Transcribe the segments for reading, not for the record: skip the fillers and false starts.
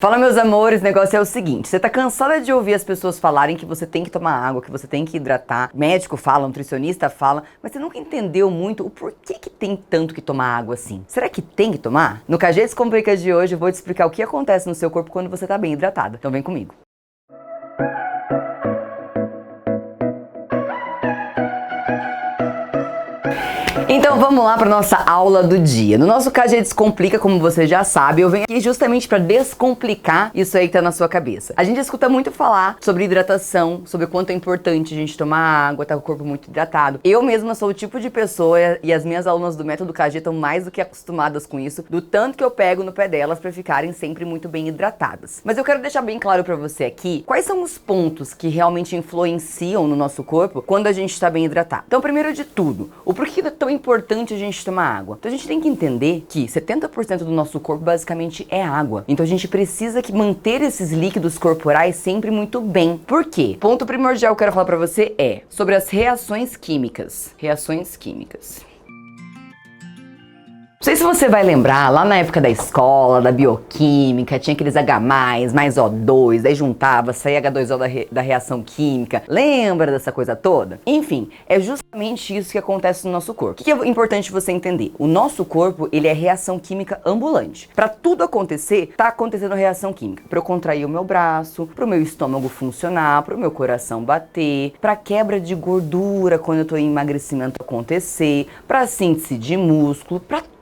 Fala, meus amores, o negócio é o seguinte, você tá cansada de ouvir as pessoas falarem que você tem que tomar água, que você tem que hidratar, médico fala, nutricionista fala, mas você nunca entendeu muito o porquê que tem tanto que tomar água assim. Será que tem que tomar? No KG Descomplica de hoje eu vou te explicar o que acontece no seu corpo quando você tá bem hidratada, então vem comigo. Então vamos lá para nossa aula do dia. No nosso KG Descomplica, como você já sabe, eu venho aqui justamente para descomplicar isso aí que tá na sua cabeça. A gente escuta muito falar sobre hidratação, sobre o quanto é importante a gente tomar água, tá com o corpo muito hidratado. Eu mesma sou o tipo de pessoa, e as minhas alunas do Método KG estão mais do que acostumadas com isso, do tanto que eu pego no pé delas para ficarem sempre muito bem hidratadas. Mas eu quero deixar bem claro para você aqui, quais são os pontos que realmente influenciam no nosso corpo quando a gente está bem hidratado. Então, primeiro de tudo, o porquê é tão importante a gente tomar água. Então a gente tem que entender que 70% do nosso corpo basicamente é água. Então a gente precisa manter esses líquidos corporais sempre muito bem. Por quê? Ponto primordial que eu quero falar pra você é sobre as reações químicas. Reações químicas. Não sei se você vai lembrar, lá na época da escola, da bioquímica, tinha aqueles H+, mais O2, aí juntava, saía H2O da reação química. Lembra dessa coisa toda? Enfim, é justamente isso que acontece no nosso corpo. O que é importante você entender? O nosso corpo, ele é reação química ambulante. Para tudo acontecer, tá acontecendo reação química. Para eu contrair o meu braço, para o meu estômago funcionar, para o meu coração bater, para quebra de gordura quando eu tô em emagrecimento acontecer, para síntese de músculo, para tudo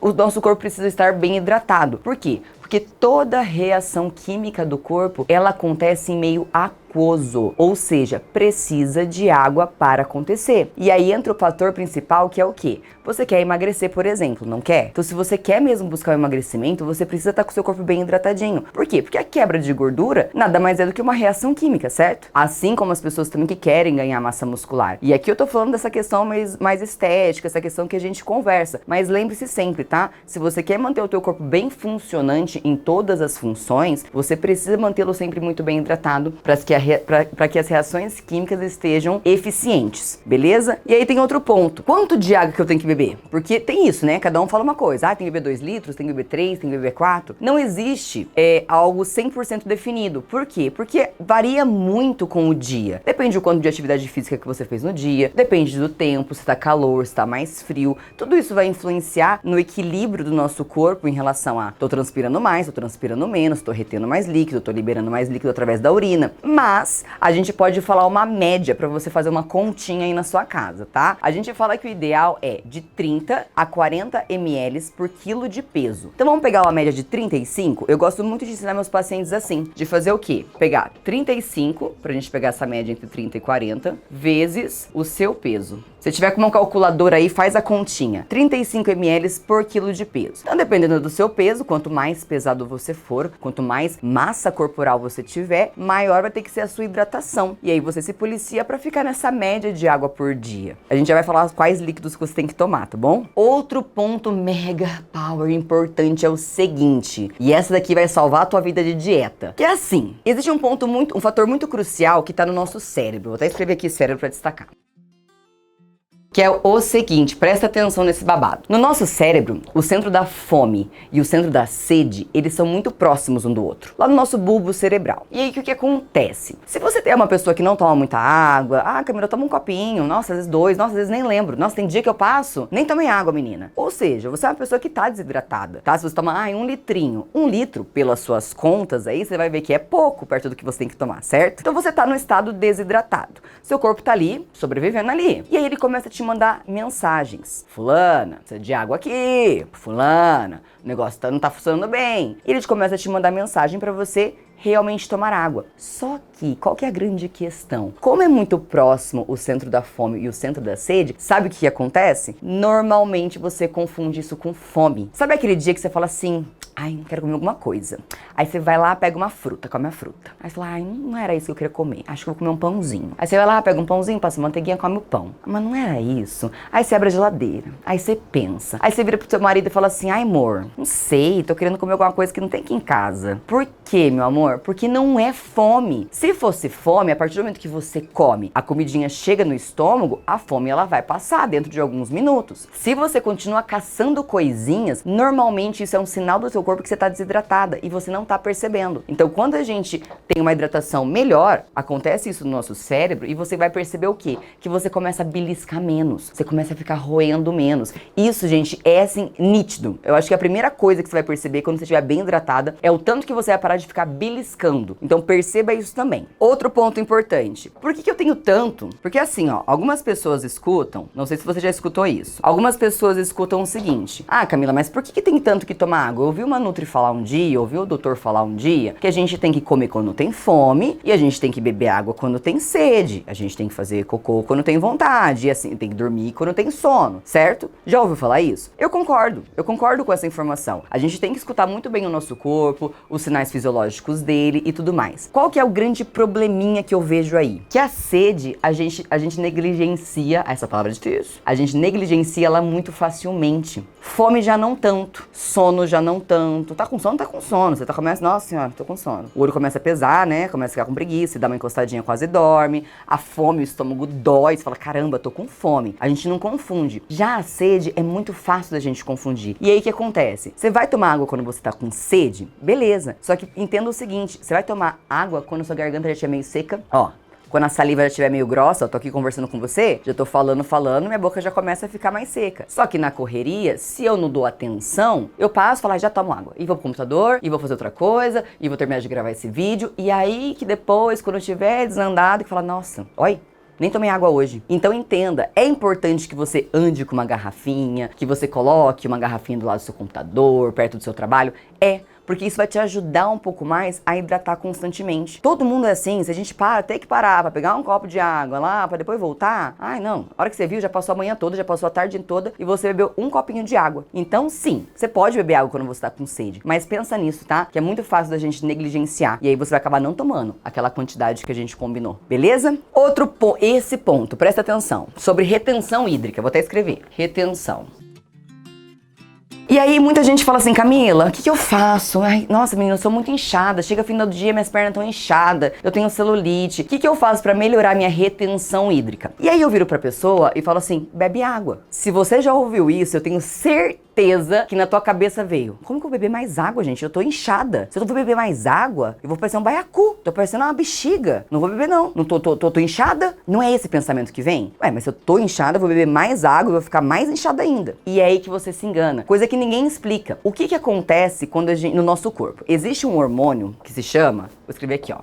o nosso corpo precisa estar bem hidratado. Por quê? Porque toda reação química do corpo, ela acontece em meio aquoso, ou seja, precisa de água para acontecer. E aí entra o fator principal, que é o quê? Você quer emagrecer, por exemplo, não quer? Então se você quer mesmo buscar o emagrecimento, você precisa estar com o seu corpo bem hidratadinho. Por quê? Porque a quebra de gordura nada mais é do que uma reação química, certo? Assim como as pessoas também que querem ganhar massa muscular. E aqui eu tô falando dessa questão mais estética, essa questão que a gente conversa. Mas lembre-se sempre, tá? Se você quer manter o teu corpo bem funcionante em todas as funções, você precisa mantê-lo sempre muito bem hidratado para que as reações químicas estejam eficientes, beleza? E aí tem outro ponto. Quanto de água que eu tenho que beber? Porque tem isso, né? Cada um fala uma coisa. Tem que beber 2 litros, tem que beber 3, tem que beber 4. Não existe algo 100% definido. Por quê? Porque varia muito com o dia. Depende do quanto de atividade física que você fez no dia, depende do tempo, se tá calor, se tá mais frio. Tudo isso vai influenciar no equilíbrio do nosso corpo em relação a tô transpirando mais, tô transpirando menos, tô retendo mais líquido, tô liberando mais líquido através da urina. Mas a gente pode falar uma média para você fazer uma continha aí na sua casa, tá? A gente fala que o ideal é de 30 a 40 ml por quilo de peso. Então vamos pegar uma média de 35? Eu gosto muito de ensinar meus pacientes assim, de fazer o quê? Pegar 35, pra gente pegar essa média entre 30 e 40, vezes o seu peso. Se tiver com uma calculadora aí, faz a continha. 35 ml por quilo de peso. Então, dependendo do seu peso, quanto mais pesado você for, quanto mais massa corporal você tiver, maior vai ter que ser a sua hidratação. E aí você se policia para ficar nessa média de água por dia. A gente já vai falar quais líquidos que você tem que tomar, tá bom? Outro ponto mega power importante é o seguinte, e essa daqui vai salvar a tua vida de dieta. Que é assim, existe um fator muito crucial que tá no nosso cérebro. Vou até escrever aqui cérebro para destacar. Que é o seguinte, presta atenção nesse babado. No nosso cérebro, o centro da fome e o centro da sede, eles são muito próximos um do outro. Lá no nosso bulbo cerebral. E aí, o que acontece? Se você é uma pessoa que não toma muita água, Camila, toma um copinho, nossa, às vezes 2, nossa, às vezes nem lembro. Nossa, tem dia que eu passo, nem tomei água, menina. Ou seja, você é uma pessoa que tá desidratada, tá? Se você toma, 1 litrinho. 1 litro, pelas suas contas aí, você vai ver que é pouco perto do que você tem que tomar, certo? Então você tá no estado desidratado. Seu corpo tá ali, sobrevivendo ali. E aí ele começa a te mandar mensagens. Fulana, precisa de água aqui. Fulana, o negócio não tá funcionando bem. E ele começa a te mandar mensagem para você realmente tomar água. Só que, qual que é a grande questão? Como é muito próximo o centro da fome e o centro da sede, sabe o que acontece? Normalmente você confunde isso com fome. Sabe aquele dia que você fala assim, quero comer alguma coisa. Aí você vai lá, pega uma fruta, come a fruta. Aí você fala, não era isso que eu queria comer. Acho que eu vou comer um pãozinho. Aí você vai lá, pega um pãozinho, passa manteiguinha, come o pão. Mas não era isso. Aí você abre a geladeira. Aí você pensa. Aí você vira pro seu marido e fala assim, amor, não sei, tô querendo comer alguma coisa que não tem aqui em casa. Por quê, meu amor? Porque não é fome. Se fosse fome, a partir do momento que você come, a comidinha chega no estômago, a fome ela vai passar dentro de alguns minutos. Se você continua caçando coisinhas, normalmente isso é um sinal do seu corpo que você tá desidratada e você não tá percebendo. Então, quando a gente tem uma hidratação melhor, acontece isso no nosso cérebro e você vai perceber o quê? Que você começa a beliscar menos, você começa a ficar roendo menos. Isso, gente, é assim, nítido. Eu acho que a primeira coisa que você vai perceber quando você estiver bem hidratada é o tanto que você vai parar de ficar beliscando. Então, perceba isso também. Outro ponto importante. Por que eu tenho tanto? Porque assim, ó, algumas pessoas escutam, não sei se você já escutou isso, algumas pessoas escutam o seguinte: ah, Camila, mas por que tem tanto que tomar água? Eu ouvi uma Nutri falar um dia, eu ouvi o doutor falar um dia, que a gente tem que comer quando tem fome e a gente tem que beber água quando tem sede, a gente tem que fazer cocô quando tem vontade, e assim, tem que dormir quando tem sono, certo? Já ouviu falar isso? Eu concordo com essa informação. A gente tem que escutar muito bem o nosso corpo, os sinais fisiológicos dele e tudo mais. Qual que é o grande probleminha que eu vejo aí? Que a sede, a gente negligencia, essa palavra é difícil, a gente negligencia ela muito facilmente. Fome já não tanto, sono já não tanto. Tá com sono? Tá com sono. Você tá começa, nossa senhora, tô com sono. O olho começa a pesar, né? Começa a ficar com preguiça, você dá uma encostadinha, quase dorme. A fome, o estômago dói, você fala, caramba, tô com fome. A gente não confunde. Já a sede é muito fácil da gente confundir. E aí o que acontece? Você vai tomar água quando você tá com sede? Beleza. Só que entenda o seguinte, você vai tomar água quando sua garganta já estiver meio seca? Ó, quando a saliva já estiver meio grossa, eu tô aqui conversando com você, já tô falando, minha boca já começa a ficar mais seca. Só que na correria, se eu não dou atenção, eu passo, falo, já tomo água. E vou pro computador, e vou fazer outra coisa, e vou terminar de gravar esse vídeo. E aí que depois, quando eu estiver desandado, que fala, nossa, olha, nem tomei água hoje. Então entenda, é importante que você ande com uma garrafinha, que você coloque uma garrafinha do lado do seu computador, perto do seu trabalho. Porque isso vai te ajudar um pouco mais a hidratar constantemente. Todo mundo é assim, se a gente tem que parar pra pegar um copo de água lá, pra depois voltar. Ai, não. A hora que você viu, já passou a manhã toda, já passou a tarde toda e você bebeu um copinho de água. Então, sim, você pode beber água quando você tá com sede. Mas pensa nisso, tá? Que é muito fácil da gente negligenciar. E aí você vai acabar não tomando aquela quantidade que a gente combinou. Beleza? Esse ponto, presta atenção. Sobre retenção hídrica. Vou até escrever. Retenção. E aí muita gente fala assim, Camila, o que eu faço? Ai, nossa, menina, eu sou muito inchada, chega final do dia, minhas pernas estão inchadas, eu tenho celulite. O que eu faço pra melhorar minha retenção hídrica? E aí eu viro pra pessoa e falo assim, bebe água. Se você já ouviu isso, eu tenho certeza que na tua cabeça veio, como que eu vou beber mais água, gente? Eu tô inchada. Se eu não vou beber mais água, eu vou parecer um baiacu. Tô parecendo uma bexiga. Não vou beber não. Não tô inchada? Não é esse pensamento que vem? Ué, mas se eu tô inchada, eu vou beber mais água e vou ficar mais inchada ainda. E é aí que você se engana. Coisa que ninguém explica. O que acontece quando no nosso corpo? Existe um hormônio que se chama, vou escrever aqui, ó,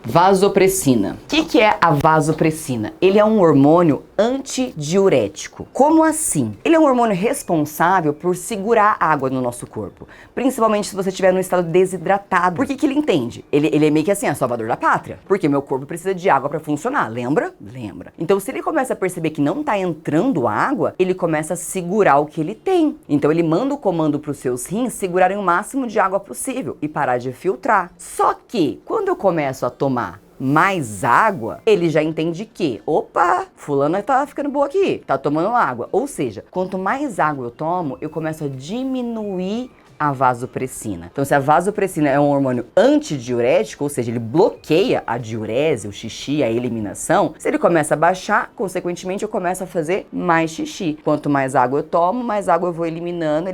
vasopressina. O que é a vasopressina? Ele é um hormônio antidiurético. Como assim? Ele é um hormônio responsável por segurar água no nosso corpo, principalmente se você estiver no estado desidratado. Por que ele entende? Ele é meio que assim, salvador da pátria, porque meu corpo precisa de água para funcionar, lembra? Lembra. Então se ele começa a perceber que não tá entrando água, ele começa a segurar o que ele tem. Então ele manda o comando para os seus rins segurarem o máximo de água possível e parar de filtrar. Só que quando eu começo a tomar mais água, ele já entende que, opa, fulana tá ficando boa aqui, tá tomando água. Ou seja, quanto mais água eu tomo, eu começo a diminuir a vasopressina. Então, se a vasopressina é um hormônio antidiurético, ou seja, ele bloqueia a diurese, o xixi, a eliminação, se ele começa a baixar, consequentemente eu começo a fazer mais xixi. Quanto mais água eu tomo, mais água eu vou eliminando.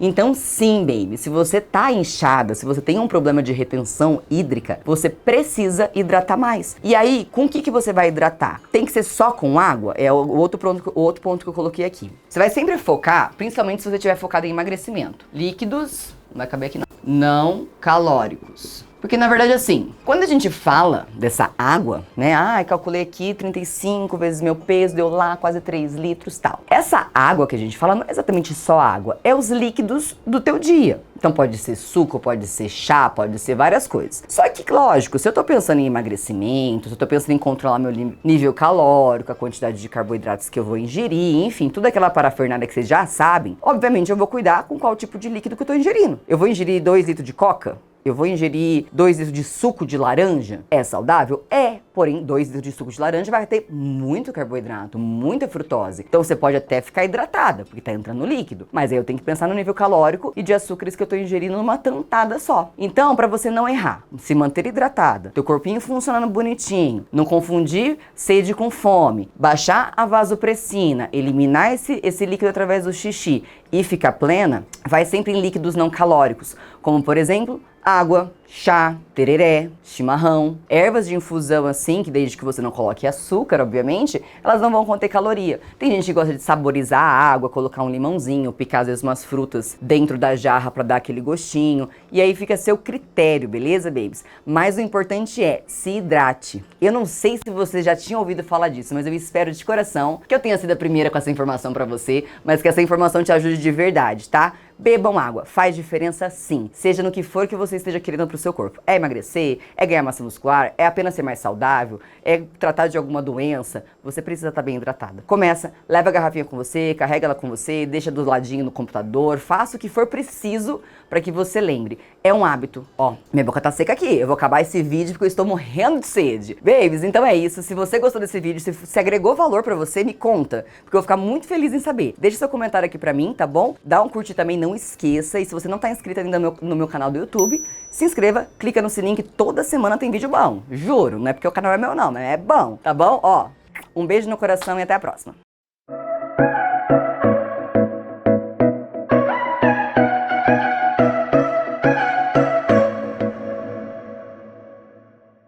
Então, sim, baby, se você tá inchada, se você tem um problema de retenção hídrica, você precisa hidratar mais. E aí, com o que você vai hidratar? Tem que ser só com água? É o outro ponto que eu coloquei aqui. Você vai sempre focar, principalmente se você estiver focado em emagrecimento. Líquidos, não vai caber aqui não calóricos. Porque na verdade assim, quando a gente fala dessa água, né? Calculei aqui 35 vezes meu peso, deu lá quase 3 litros, tal. Essa água que a gente fala não é exatamente só água, é os líquidos do teu dia. Então pode ser suco, pode ser chá, pode ser várias coisas. Só que, lógico, se eu tô pensando em emagrecimento, se eu tô pensando em controlar meu nível calórico, a quantidade de carboidratos que eu vou ingerir, enfim, toda aquela parafernália que vocês já sabem, obviamente eu vou cuidar com qual tipo de líquido que eu tô ingerindo. Eu vou ingerir 2 litros de coca? Eu vou ingerir 2 litros de suco de laranja? É saudável? É. Porém, 2 litros de suco de laranja vai ter muito carboidrato, muita frutose. Então você pode até ficar hidratada, porque tá entrando líquido. Mas aí eu tenho que pensar no nível calórico e de açúcares que eu tô ingerindo numa tantada só. Então, para você não errar, se manter hidratada, teu corpinho funcionando bonitinho, não confundir sede com fome, baixar a vasopressina, eliminar esse líquido através do xixi e ficar plena, vai sempre em líquidos não calóricos, como por exemplo, água, chá, tereré, chimarrão, ervas de infusão assim, que desde que você não coloque açúcar, obviamente, elas não vão conter caloria. Tem gente que gosta de saborizar a água, colocar um limãozinho, picar às vezes umas frutas dentro da jarra pra dar aquele gostinho, e aí fica a seu critério, beleza, babies? Mas o importante é, se hidrate. Eu não sei se você já tinha ouvido falar disso, mas eu espero de coração que eu tenha sido a primeira com essa informação pra você, mas que essa informação te ajude de verdade, tá? Bebam água, faz diferença sim, seja no que for que você esteja querendo pro seu corpo. É emagrecer, é ganhar massa muscular, é apenas ser mais saudável, é tratar de alguma doença, você precisa estar bem hidratada. Começa, leva a garrafinha com você, carrega ela com você, deixa do ladinho no computador, faça o que for preciso para que você lembre. É um hábito. Ó, minha boca tá seca aqui, eu vou acabar esse vídeo porque eu estou morrendo de sede. Babies, então é isso, se você gostou desse vídeo, se agregou valor pra você, me conta, porque eu vou ficar muito feliz em saber. Deixa seu comentário aqui pra mim, tá bom? Dá um curtir também, não esqueça, e se você não tá inscrito ainda no meu canal do YouTube, se inscreva, clica no sininho que toda semana tem vídeo bom. Juro, não é porque o canal é meu não, mas é bom, tá bom? Ó, um beijo no coração e até a próxima.